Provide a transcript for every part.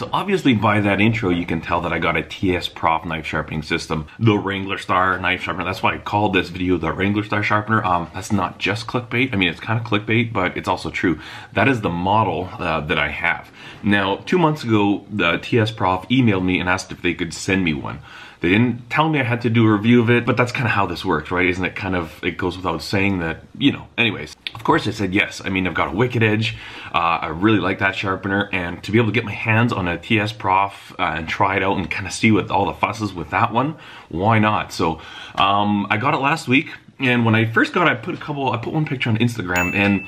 so obviously by that intro, you can tell that I got a TSPROF knife sharpening system, the Wranglerstar knife sharpener. That's why I called this video the Wranglerstar sharpener. That's not just clickbait. I mean, it's kind of clickbait, but it's also true. That is the model that I have. Now, 2 months ago, the TSPROF emailed me and asked if they could send me one. They didn't tell me I had to do a review of it, but that's kind of how this works, right? Isn't it kind of, it goes without saying that, you know, anyways. Of course I said yes. I mean, I've got a wicked edge. I really like that sharpener, and to be able to get my hands on a TSPROF and try it out and kind of see what all the fuss is with that one, why not? So I got it last week, and when I first got it, I put one picture on Instagram, and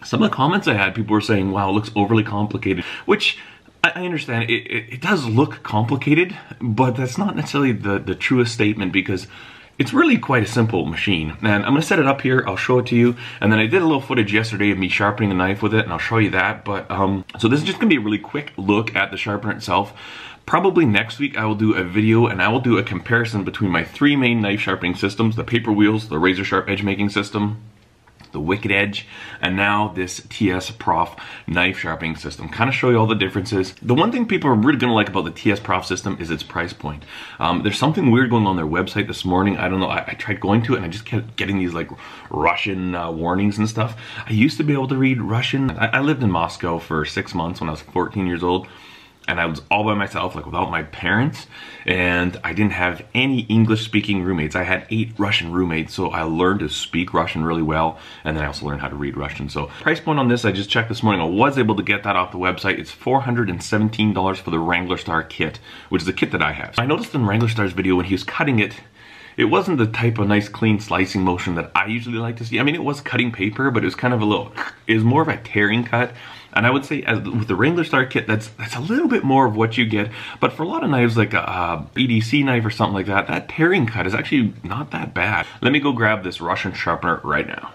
some of the comments I had, people were saying, wow, it looks overly complicated, which I understand. It does look complicated, but that's not necessarily the truest statement, because it's really quite a simple machine. And I'm gonna set it up here, I'll show it to you, and then I did a little footage yesterday of me sharpening a knife with it, and I'll show you that. But so this is just gonna be a really quick look at the sharpener itself. Probably next week I will do a video and I will do a comparison between my 3 main knife sharpening systems: the paper wheels, the razor sharp edge making system, the wicked edge, and now this TSPROF knife sharpening system. Kind of show you all the differences. The one thing people are really gonna like about the TSPROF system is its price point. There's something weird going on their website this morning. I don't know, I tried going to it and I just kept getting these like Russian warnings and stuff. I used to be able to read Russian. I lived in Moscow for 6 months when I was 14 years old. And I was all by myself, like without my parents, and I didn't have any English-speaking roommates. I had 8 Russian roommates, so I learned to speak Russian really well, and then I also learned how to read Russian. So price point on this, I just checked this morning, I was able to get that off the website. It's $417 for the Wranglerstar kit, which is the kit that I have. I noticed in Wranglerstar's video when he was cutting it, it wasn't the type of nice clean slicing motion that I usually like to see. I mean, it was cutting paper, but it was kind of it was more of a tearing cut. And I would say with the Wranglerstar kit, that's a little bit more of what you get. But for a lot of knives, like a EDC knife or something like that, that tearing cut is actually not that bad. Let me go grab this Russian sharpener right now.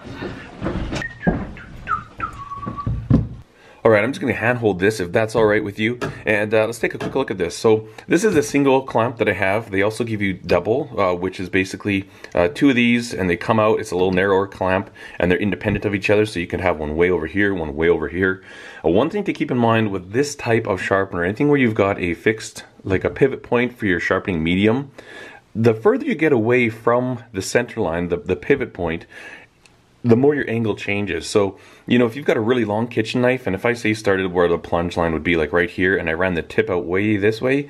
All right, I'm just gonna handhold this if that's all right with you. And let's take a quick look at this. So this is a single clamp that I have. They also give you double, which is basically 2 of these, and they come out, it's a little narrower clamp, and they're independent of each other, so you can have one way over here, one way over here. One thing to keep in mind with this type of sharpener, anything where you've got a fixed, like a pivot point for your sharpening medium, the further you get away from the center line, the pivot point, the more your angle changes. So, you know, if you've got a really long kitchen knife, and if I say started where the plunge line would be like right here, and I ran the tip out way this way,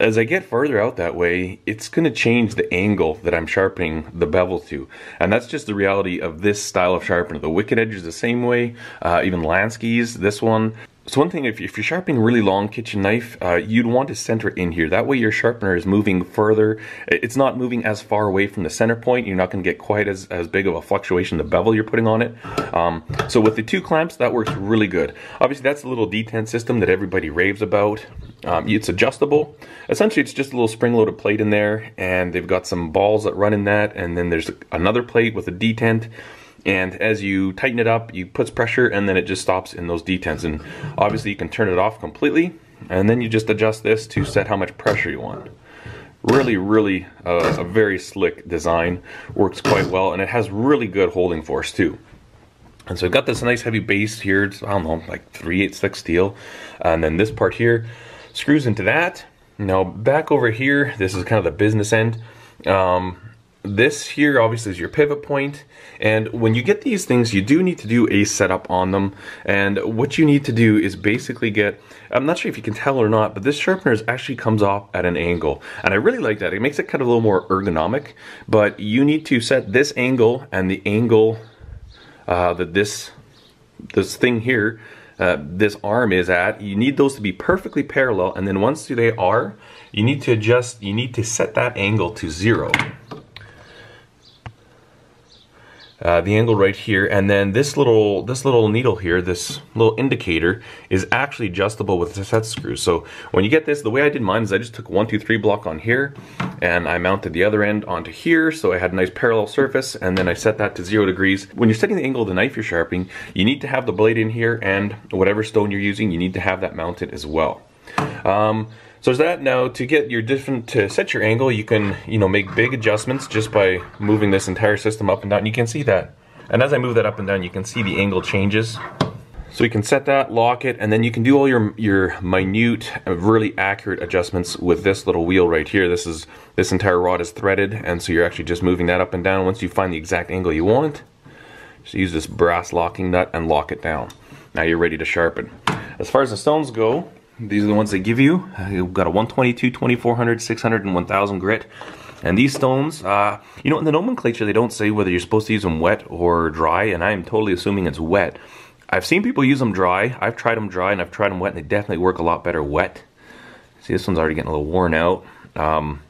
as I get further out that way, it's going to change the angle that I'm sharpening the bevel to. And that's just the reality of this style of sharpener. The wicked edge is the same way, even Lansky's, this one. So one thing, if you're sharpening a really long kitchen knife, you'd want to center it in here. That way your sharpener is moving further. It's not moving as far away from the center point. You're not going to get quite as big of a fluctuation in the bevel you're putting on it. So with the 2 clamps, that works really good. Obviously, that's a little detent system that everybody raves about. It's adjustable. Essentially, it's just a little spring-loaded plate in there, and they've got some balls that run in that, and then there's another plate with a detent. And as you tighten it up, you put pressure, and then it just stops in those detents. And obviously you can turn it off completely, and then you just adjust this to set how much pressure you want. Really a very slick design. Works quite well, and it has really good holding force too. And so I've got this nice heavy base here. It's, I don't know, like 3/8 thick steel. And then this part here screws into that. Now back over here, this is kind of the business end. This here obviously is your pivot point, and when you get these things, you do need to do a setup on them. And what you need to do is basically get, I'm not sure if you can tell or not, but this sharpener actually comes off at an angle, and I really like that. It makes it kind of a little more ergonomic, but you need to set this angle and the angle that this thing here, this arm is at. You need those to be perfectly parallel, and then once they are, you need to adjust, you need to set that angle to 0. The angle right here, and then this little needle here, this little indicator, is actually adjustable with the set screw. So when you get this, the way I did mine is I just took 1, 2, 3 block on here, and I mounted the other end onto here, so I had a nice parallel surface, and then I set that to 0 degrees. When you're setting the angle of the knife you're sharpening, you need to have the blade in here, and whatever stone you're using, you need to have that mounted as well. So there's that. Now to set your angle, you can, make big adjustments just by moving this entire system up and down. You can see that. And as I move that up and down, you can see the angle changes. So you can set that, lock it, and then you can do all your minute, really accurate adjustments with this little wheel right here. This entire rod is threaded, and so you're actually just moving that up and down. Once you find the exact angle you want, just use this brass locking nut and lock it down. Now you're ready to sharpen. As far as the stones go, these are the ones they give you. You've got a 122, 2400, 600, and 1000 grit. And these stones, you know, in the nomenclature they don't say whether you're supposed to use them wet or dry, and I'm totally assuming it's wet. I've seen people use them dry. I've tried them dry and I've tried them wet, and they definitely work a lot better wet. See, this one's already getting a little worn out. And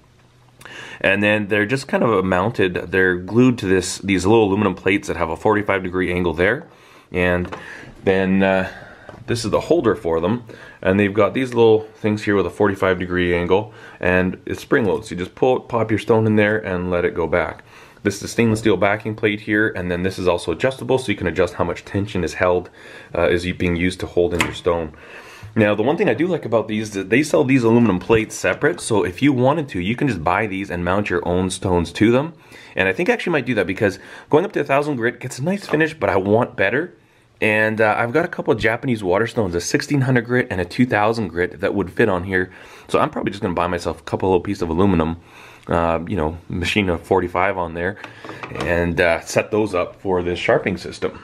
then they're just kind of mounted. They're glued to these little aluminum plates that have a 45-degree angle there. And then this is the holder for them. And they've got these little things here with a 45-degree angle, and it's spring loaded. So you just pop your stone in there and let it go back. This is a stainless steel backing plate here, and then this is also adjustable, so you can adjust how much tension is held, is being used to hold in your stone. Now, the one thing I do like about these is that they sell these aluminum plates separate, so if you wanted to, you can just buy these and mount your own stones to them. And I think I actually might do that, because going up to 1000 grit gets a nice finish, but I want better. And I've got a couple of Japanese water stones, a 1600 grit and a 2000 grit that would fit on here. So I'm probably just going to buy myself a couple little pieces of aluminum, you know, machine a 45 on there, and set those up for this sharpening system.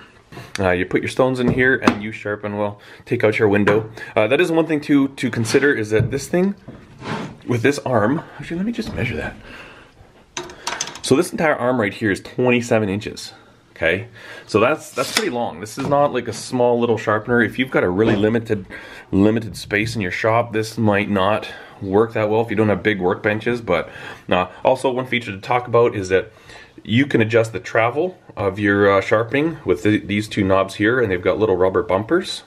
You put your stones in here and you sharpen. Well, take out your window. That is one thing to consider, is that this thing with this arm, actually let me just measure that. So this entire arm right here is 27 inches. Okay, so that's pretty long. This is not like a small little sharpener. If you've got a really limited space in your shop, this might not work that well if you don't have big workbenches. But also one feature to talk about is that you can adjust the travel of your sharpening with these two knobs here, and they've got little rubber bumpers.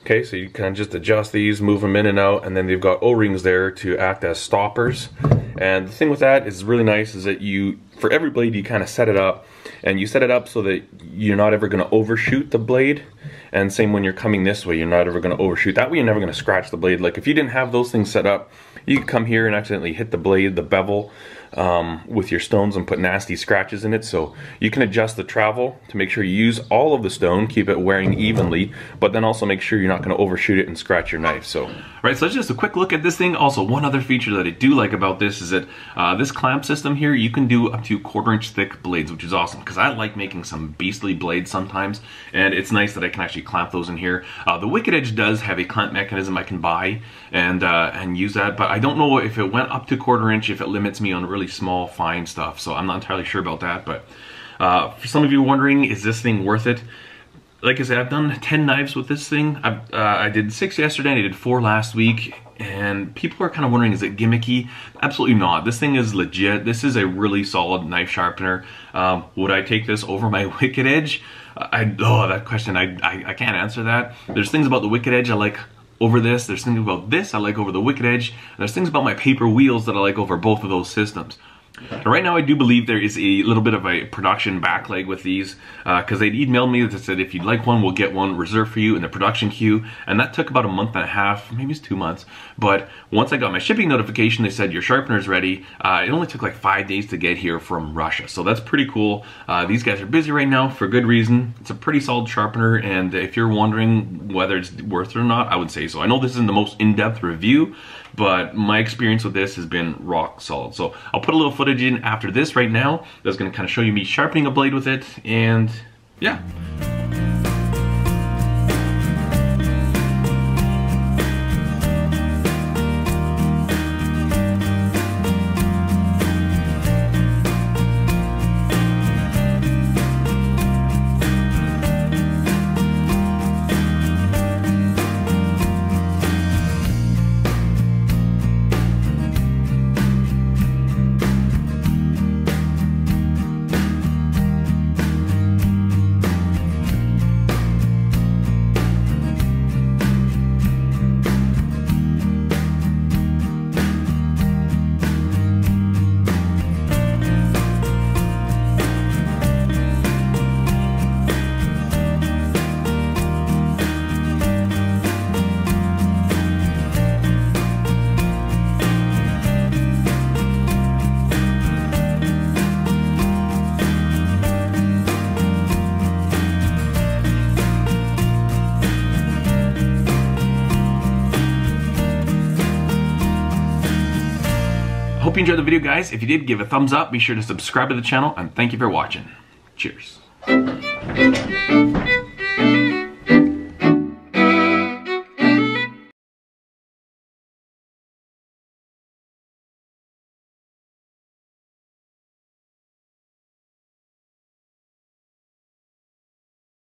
Okay, so you can just adjust these, move them in and out, and then they've got O-rings there to act as stoppers. And the thing with that is really nice is that for every blade you kind of set it up, and you set it up so that you're not ever going to overshoot the blade. And same when you're coming this way, you're not ever going to overshoot. That way you're never going to scratch the blade. Like if you didn't have those things set up, you could come here and accidentally hit the blade, the bevel, with your stones and put nasty scratches in it. So you can adjust the travel to make sure you use all of the stone, keep it wearing evenly, but then also make sure you're not going to overshoot it and scratch your knife. So right, so that's just a quick look at this thing. Also, one other feature that I do like about this is that this clamp system here, you can do up to 1/4 inch thick blades, which is awesome because I like making some beastly blades sometimes, and it's nice that I can actually clamp those in here. The Wicked Edge does have a clamp mechanism I can buy and use that, but I don't know if it went up to 1/4 inch, if it limits me on really small fine stuff, so I'm not entirely sure about that. But for some of you wondering, is this thing worth it? Like I said, I've done 10 knives with this thing. I did 6 yesterday and I did 4 last week, and people are kind of wondering, is it gimmicky? Absolutely not. This thing is legit. This is a really solid knife sharpener. Would I take this over my Wicked Edge? That question, I can't answer that. There's things about the Wicked Edge I like over this. There's things about this I like over the Wicked Edge. There's things about my paper wheels that I like over both of those systems. Right now I do believe there is a little bit of a production backlag with these, because they'd emailed me that said if you'd like one, we'll get one reserved for you in the production queue, and that took about 1.5 months, maybe it's 2 months. But once I got my shipping notification, they said your sharpener's ready. It only took like 5 days to get here from Russia, so that's pretty cool. These guys are busy right now for good reason. It's a pretty solid sharpener, and if you're wondering whether it's worth it or not, I would say so. I know this isn't the most in-depth review, but my experience with this has been rock solid. So I'll put a little footage in after this right now that's going to kind of show you me sharpening a blade with it, and yeah. you enjoyed the video, guys. If you did, give a thumbs up. Be sure to subscribe to the channel, and thank you for watching. Cheers.